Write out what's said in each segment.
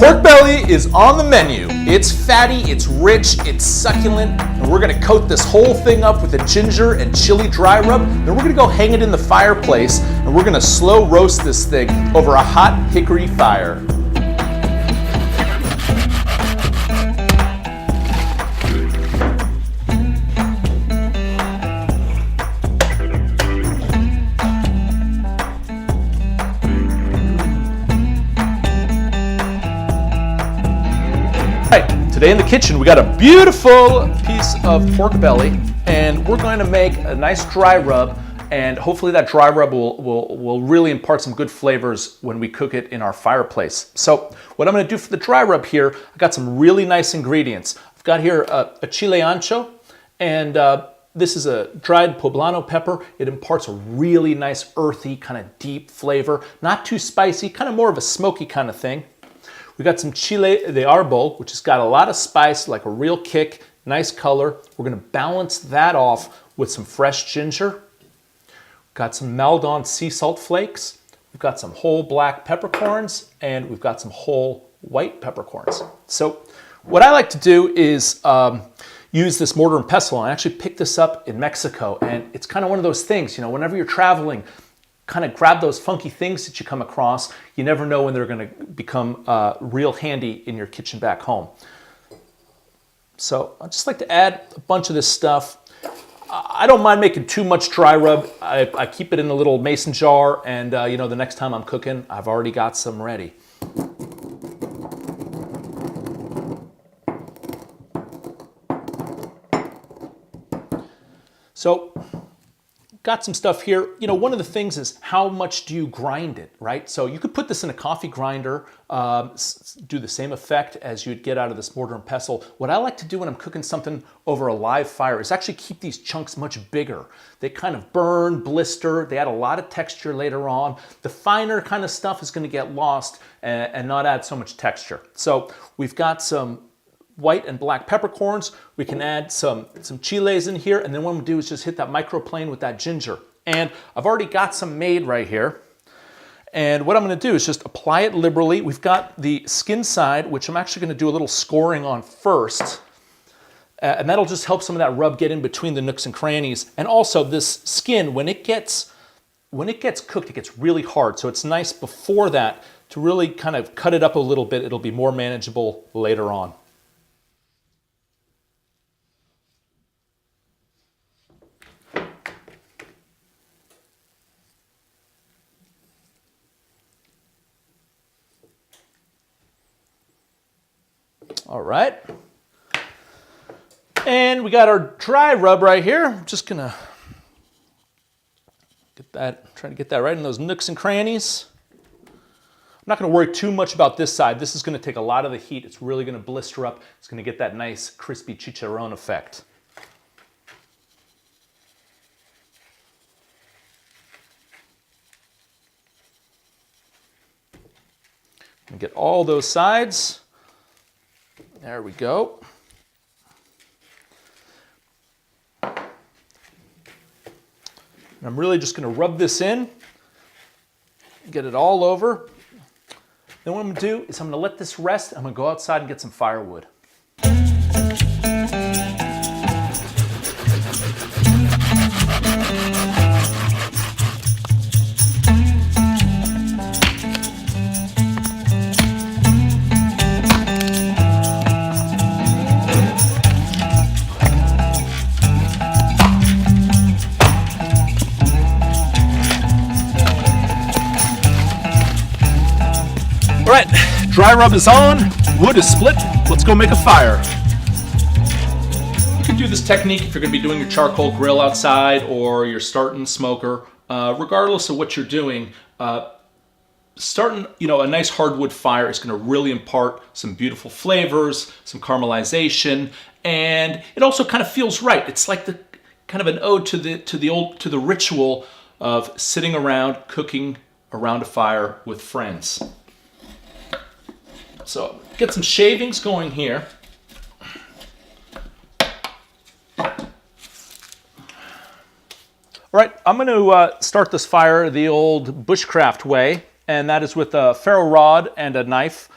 Pork belly is on the menu. It's fatty, it's rich, it's succulent, and we're gonna coat this whole thing up with a ginger and chili dry rub. Then we're gonna go hang it in the fireplace, and we're gonna slow roast this thing over a hot hickory fire. Today in the kitchen, we got a beautiful piece of pork belly, and we're going to make a nice dry rub, and hopefully that dry rub will really impart some good flavors when we cook it in our fireplace. So what I'm going to do for the dry rub here, I got some really nice ingredients. I've got here a chile ancho, and this is a dried poblano pepper. It imparts a really nice earthy, kind of deep flavor, not too spicy, kind of more of a smoky kind of thing. We got some chile de arbol, which has got a lot of spice, like a real kick, nice color. We're gonna balance that off with some fresh ginger. We've got some Maldon sea salt flakes. We've got some whole black peppercorns, and we've got some whole white peppercorns. So what I like to do is use this mortar and pestle. I actually picked this up in Mexico, and it's kind of one of those things, you know, whenever you're traveling, kind of grab those funky things that you come across. You never know when they're going to become real handy in your kitchen back home. So I just like to add a bunch of this stuff. I don't mind making too much dry rub. I keep it in a little mason jar, and you know, the next time I'm cooking, I've already got some ready. So got some stuff here. You know, one of the things is how much do you grind it, right? So you could put this in a coffee grinder, do the same effect as you'd get out of this mortar and pestle. What I like to do when I'm cooking something over a live fire is actually keep these chunks much bigger. They kind of burn, blister, they add a lot of texture later on. The finer kind of stuff is going to get lost and not add so much texture. So we've got some white and black peppercorns. We can add some chiles in here, and then what I'm gonna do is just hit that microplane with that ginger. And I've already got some made right here. And what I'm gonna do is just apply it liberally. We've got the skin side, which I'm actually gonna do a little scoring on first. And that'll just help some of that rub get in between the nooks and crannies. And also this skin, when it gets cooked, it gets really hard. So it's nice before that to really kind of cut it up a little bit. It'll be more manageable later on. All right, and we got our dry rub right here. I'm just gonna try to get that right in those nooks and crannies. I'm not gonna worry too much about this side. This is gonna take a lot of the heat. It's really gonna blister up. It's gonna get that nice crispy chicharron effect. And get all those sides. There we go. And I'm really just going to rub this in, get it all over. Then what I'm going to do is I'm going to let this rest. I'm going to go outside and get some firewood. All right, dry rub is on, wood is split, let's go make a fire. You can do this technique if you're gonna be doing your charcoal grill outside or your starting smoker. Regardless of what you're doing, starting a nice hardwood fire is gonna really impart some beautiful flavors, some caramelization, and it also kind of feels right. It's like the kind of an ode to the ritual of sitting around cooking around a fire with friends. So get some shavings going here. All right, I'm going to start this fire the old bushcraft way, and that is with a ferro rod and a knife.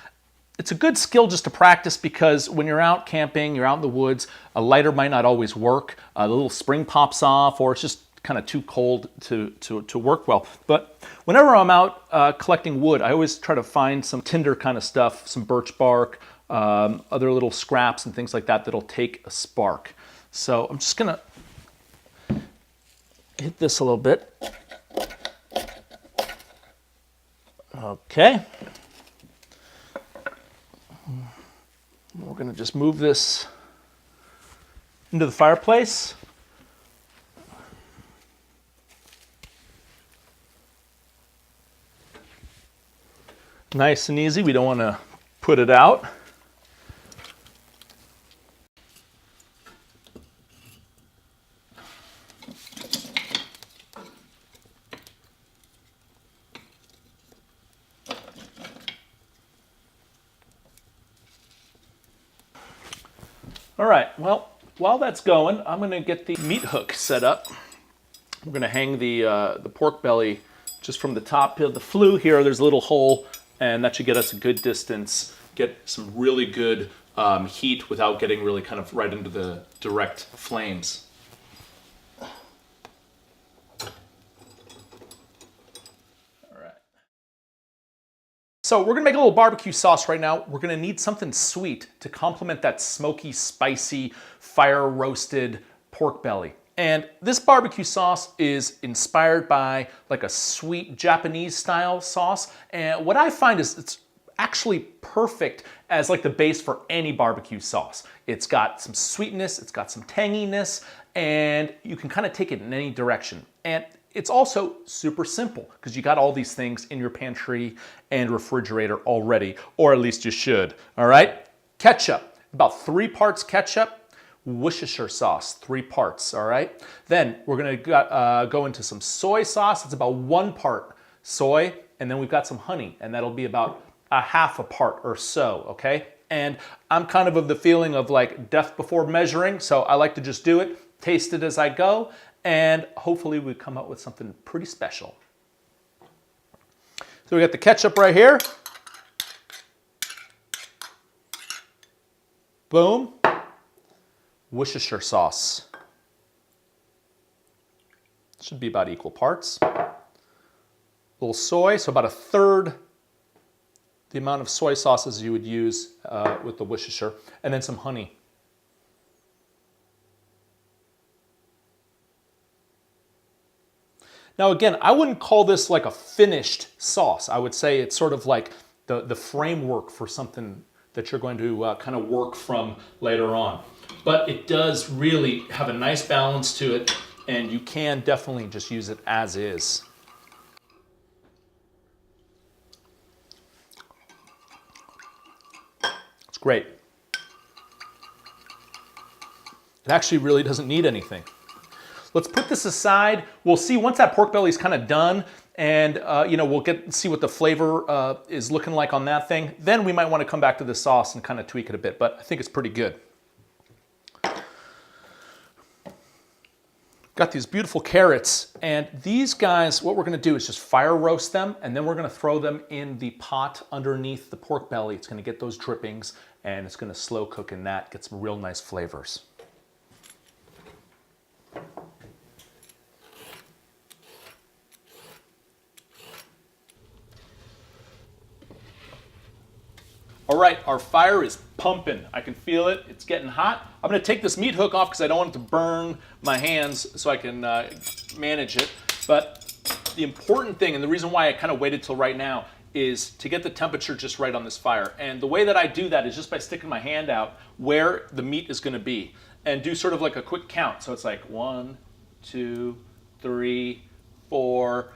it's a good skill just to practice, because when you're out camping, you're out in the woods, a lighter might not always work. The little spring pops off, or it's just kind of too cold to work well. But whenever I'm out collecting wood, I always try to find some tinder kind of stuff, some birch bark, other little scraps and things like that that'll take a spark. So I'm just gonna hit this a little bit. Okay. We're gonna just move this into the fireplace. Nice and easy. We don't want to put it out. All right, well, while that's going, I'm going to get the meat hook set up. We're going to hang the pork belly just from the top of the flue here. There's a little hole, and that should get us a good distance, get some really good heat without getting really kind of right into the direct flames. So we're gonna make a little barbecue sauce right now. We're gonna need something sweet to complement that smoky, spicy, fire roasted pork belly. And this barbecue sauce is inspired by like a sweet Japanese style sauce. And what I find is it's actually perfect as like the base for any barbecue sauce. It's got some sweetness, it's got some tanginess, and you can kind of take it in any direction. And it's also super simple because you got all these things in your pantry and refrigerator already, or at least you should, all right? Ketchup, about 3 parts ketchup, Worcestershire sauce, 3 parts, all right? Then we're gonna go into some soy sauce. It's about 1 part soy, and then we've got some honey, and that'll be about a half a part or so, okay? And I'm kind of the feeling of like death before measuring, so I like to just do it, taste it as I go, and hopefully we come up with something pretty special. So we got the ketchup right here. Boom. Worcestershire sauce. Should be about equal parts. A little soy, so about 1/3 the amount of soy sauces you would use with the Worcestershire, and then some honey. Now again, I wouldn't call this like a finished sauce. I would say it's sort of like the framework for something that you're going to kind of work from later on. But it does really have a nice balance to it, and you can definitely just use it as is. It's great. It actually really doesn't need anything. Let's put this aside. We'll see once that pork belly is kind of done, and you know, we'll see what the flavor is looking like on that thing. Then we might want to come back to the sauce and kind of tweak it a bit, but I think it's pretty good. Got these beautiful carrots, and these guys, what we're gonna do is just fire roast them, and then we're gonna throw them in the pot underneath the pork belly. It's gonna get those drippings, and it's gonna slow cook in that, get some real nice flavors. All right, our fire is pumping. I can feel it, it's getting hot. I'm gonna take this meat hook off because I don't want it to burn my hands, so I can manage it. But the important thing, and the reason why I kind of waited till right now, is to get the temperature just right on this fire. And the way that I do that is just by sticking my hand out where the meat is gonna be and do sort of like a quick count. So it's like 1, 2, 3, 4,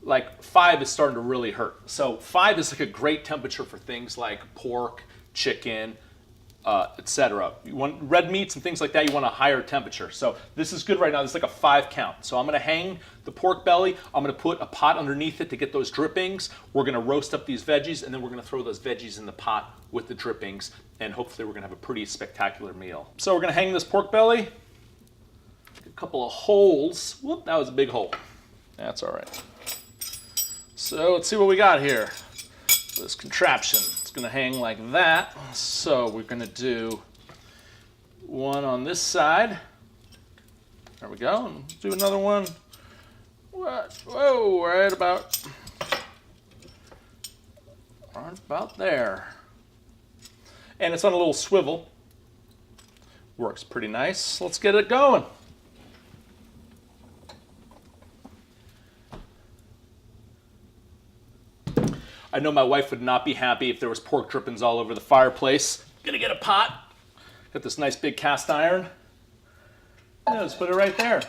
like 5 is starting to really hurt. So 5 is like a great temperature for things like pork, chicken, etc. You want red meats and things like that, you want a higher temperature. So this is good right now. This is like a 5 count. So I'm gonna hang the pork belly. I'm gonna put a pot underneath it to get those drippings. We're gonna roast up these veggies, and then we're gonna throw those veggies in the pot with the drippings, and hopefully we're gonna have a pretty spectacular meal. So we're gonna hang this pork belly. A couple of holes. Whoop, that was a big hole. That's all right. So let's see what we got here. This contraption. It's gonna hang like that. So we're gonna do one on this side. There we go, and do another one. Whoa, right about there. And it's on a little swivel. Works pretty nice. Let's get it going. I know my wife would not be happy if there was pork drippings all over the fireplace. Gonna get a pot. Got this nice big cast iron. Yeah, let's put it right there.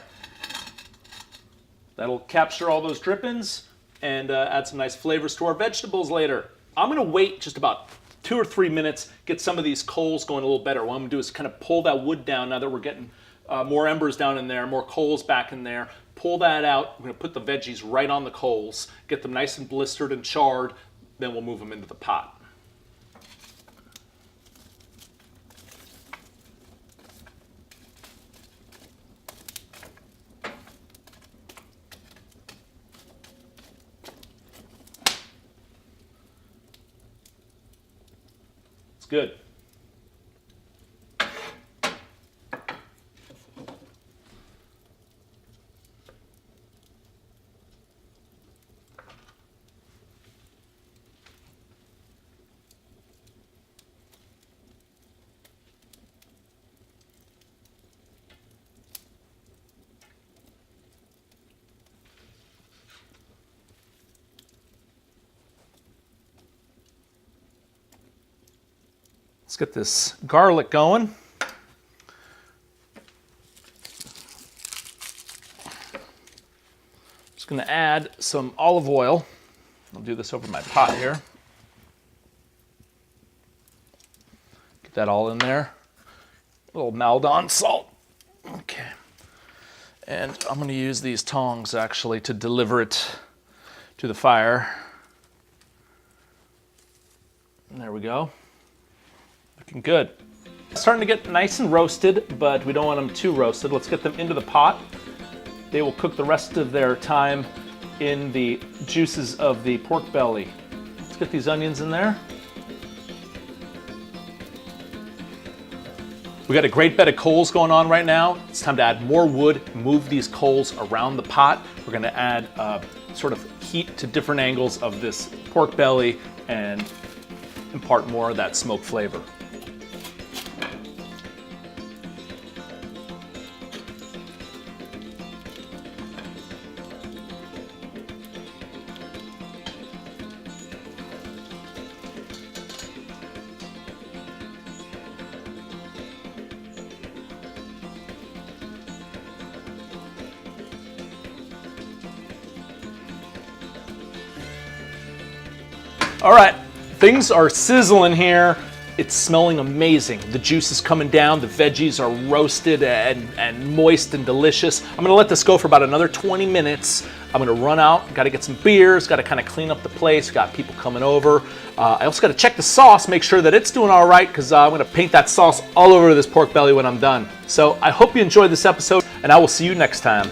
That'll capture all those drippings and add some nice flavors to our vegetables later. I'm gonna wait just about 2 or 3 minutes, get some of these coals going a little better. What I'm gonna do is kind of pull that wood down now that we're getting more embers down in there, more coals back in there. Pull that out. We're gonna put the veggies right on the coals, get them nice and blistered and charred, then we'll move them into the pot. It's good. Let's get this garlic going. Just going to add some olive oil. I'll do this over my pot here. Get that all in there. A little Maldon salt. Okay. And I'm going to use these tongs actually to deliver it to the fire. And there we go. Looking good. Starting to get nice and roasted, but we don't want them too roasted. Let's get them into the pot. They will cook the rest of their time in the juices of the pork belly. Let's get these onions in there. We got a great bed of coals going on right now. It's time to add more wood, move these coals around the pot. We're gonna add sort of heat to different angles of this pork belly and impart more of that smoke flavor. All right, things are sizzling here. It's smelling amazing. The juice is coming down. The veggies are roasted and moist and delicious. I'm gonna let this go for about another 20 minutes. I'm gonna run out, gotta get some beers, gotta kind of clean up the place, got people coming over. I also gotta check the sauce, make sure that it's doing all right, because I'm gonna paint that sauce all over this pork belly when I'm done. So I hope you enjoyed this episode, and I will see you next time.